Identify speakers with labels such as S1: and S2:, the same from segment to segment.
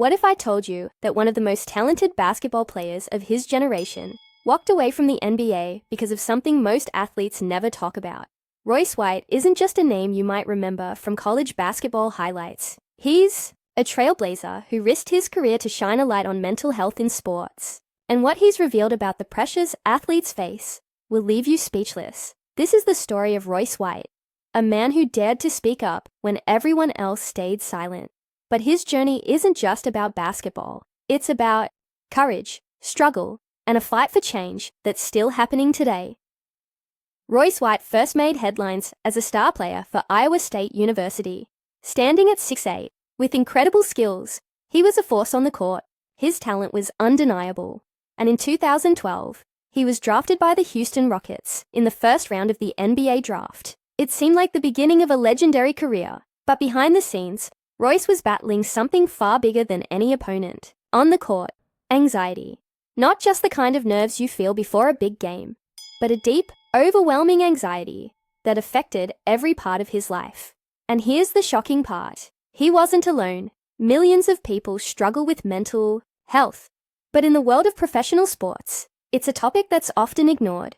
S1: What if I told you that one of the most talented basketball players of his generation walked away from the NBA because of something most athletes never talk about? Royce White isn't just a name you might remember from college basketball highlights. He's a trailblazer who risked his career to shine a light on mental health in sports. And what he's revealed about the pressures athletes face will leave you speechless. This is the story of Royce White, a man who dared to speak up when everyone else stayed silent. But his journey isn't just about basketball. It's about courage, struggle, and a fight for change that's still happening today. Royce White first made headlines as a star player for Iowa State University. Standing at 6'8", with incredible skills, he was a force on the court. His talent was undeniable. And in 2012, he was drafted by the Houston Rockets in the first round of the NBA draft. It seemed like the beginning of a legendary career, but behind the scenes, Royce was battling something far bigger than any opponent. On the court, anxiety. Not just the kind of nerves you feel before a big game, but a deep, overwhelming anxiety that affected every part of his life. And here's the shocking part. He wasn't alone. Millions of people struggle with mental health. But in the world of professional sports, it's a topic that's often ignored.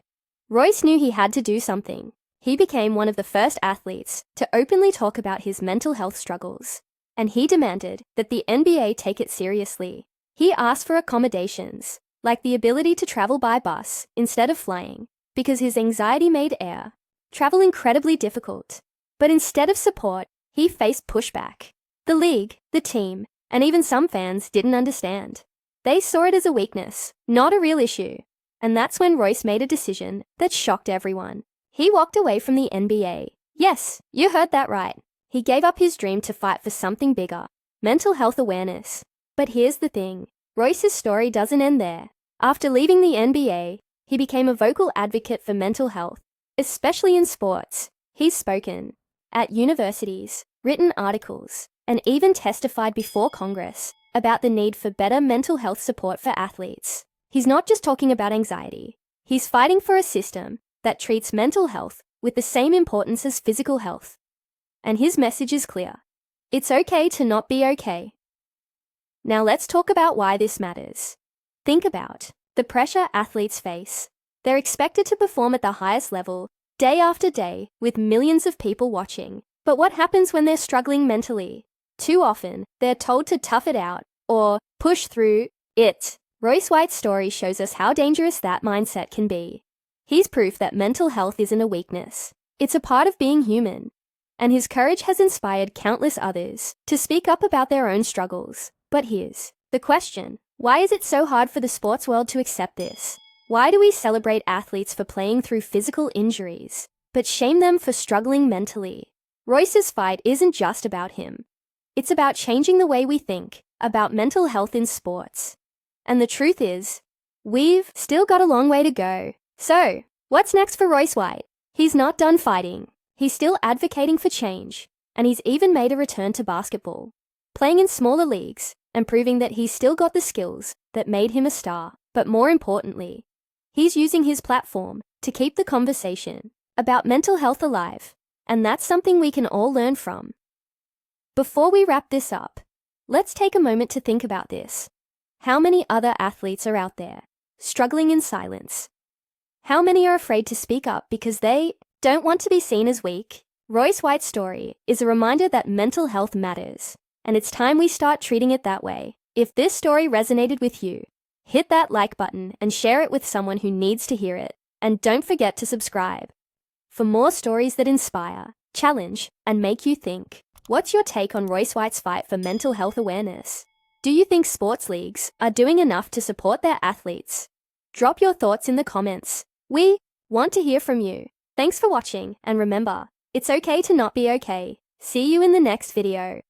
S1: Royce knew he had to do something. He became one of the first athletes to openly talk about his mental health struggles. And he demanded that the NBA take it seriously. He asked for accommodations, like the ability to travel by bus instead of flying, because his anxiety made air travel incredibly difficult. But instead of support, he faced pushback. The league, the team, and even some fans didn't understand. They saw it as a weakness, not a real issue. And that's when Royce made a decision that shocked everyone. He walked away from the NBA. Yes, you heard that right. He gave up his dream to fight for something bigger, mental health awareness. But here's the thing. Royce's story doesn't end there. After leaving the NBA, he became a vocal advocate for mental health, especially in sports. He's spoken at universities, written articles, and even testified before Congress about the need for better mental health support for athletes. He's not just talking about anxiety. He's fighting for a system that treats mental health with the same importance as physical health. And his message is clear. It's okay to not be okay. Now let's talk about why this matters. Think about the pressure athletes face. They're expected to perform at the highest level, day after day, with millions of people watching. But what happens when they're struggling mentally? Too often, they're told to tough it out or push through it. Royce White's story shows us how dangerous that mindset can be. He's proof that mental health isn't a weakness. It's a part of being human. And his courage has inspired countless others to speak up about their own struggles. But here's the question. Why is it so hard for the sports world to accept this? Why do we celebrate athletes for playing through physical injuries, but shame them for struggling mentally? Royce's fight isn't just about him. It's about changing the way we think about mental health in sports. And the truth is, we've still got a long way to go. So, what's next for Royce White? He's not done fighting. He's still advocating for change, and he's even made a return to basketball, playing in smaller leagues and proving that he's still got the skills that made him a star. But more importantly, he's using his platform to keep the conversation about mental health alive, and that's something we can all learn from. Before we wrap this up, let's take a moment to think about this. How many other athletes are out there, struggling in silence? How many are afraid to speak up because they don't want to be seen as weak? Royce White's story is a reminder that mental health matters, and it's time we start treating it that way. If this story resonated with you, hit that like button and share it with someone who needs to hear it. And don't forget to subscribe for more stories that inspire, challenge, and make you think. What's your take on Royce White's fight for mental health awareness? Do you think sports leagues are doing enough to support their athletes? Drop your thoughts in the comments. We want to hear from you. Thanks for watching, and remember, it's okay to not be okay. See you in the next video.